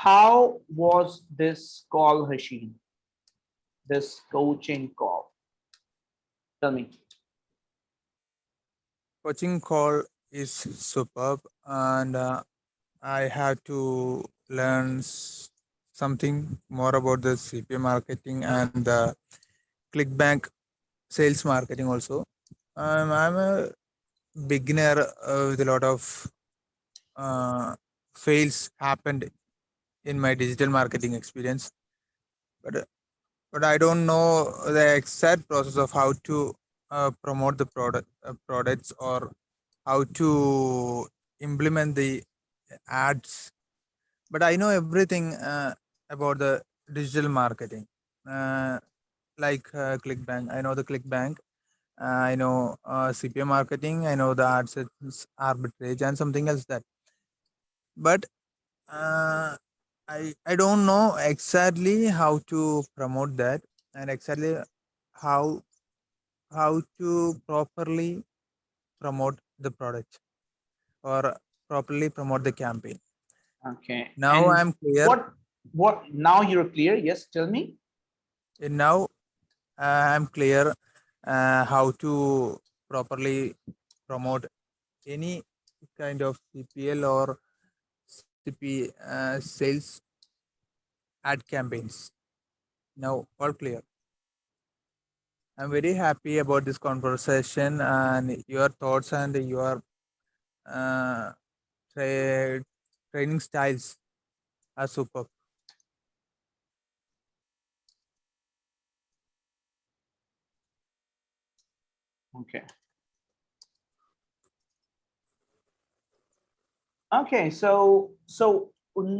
how was this call, Hashim? This coaching call? Tell me. Coaching call is superb, and I had to learn something more about the CPA marketing and the ClickBank sales marketing also. I'm a beginner with a lot of uh, fails happened in my digital marketing experience, but I don't know the exact process of how to promote the products, or how to implement the ads. But I know everything about the digital marketing, uh, like ClickBank. I know the ClickBank. I know CPA marketing. I know the AdSense arbitrage and something else that. But uh, I don't know exactly how to promote that, and exactly how how to properly promote the product, or properly promote the campaign. Okay. Now And I'm clear. what now you're clear? Yes, tell me. Now I'm clear how to properly promote any kind of CPL or CP sales ad campaigns. Now all clear. I'm very happy about this conversation, and your thoughts and your uh, tra- training styles are superb. Okay. Okay. So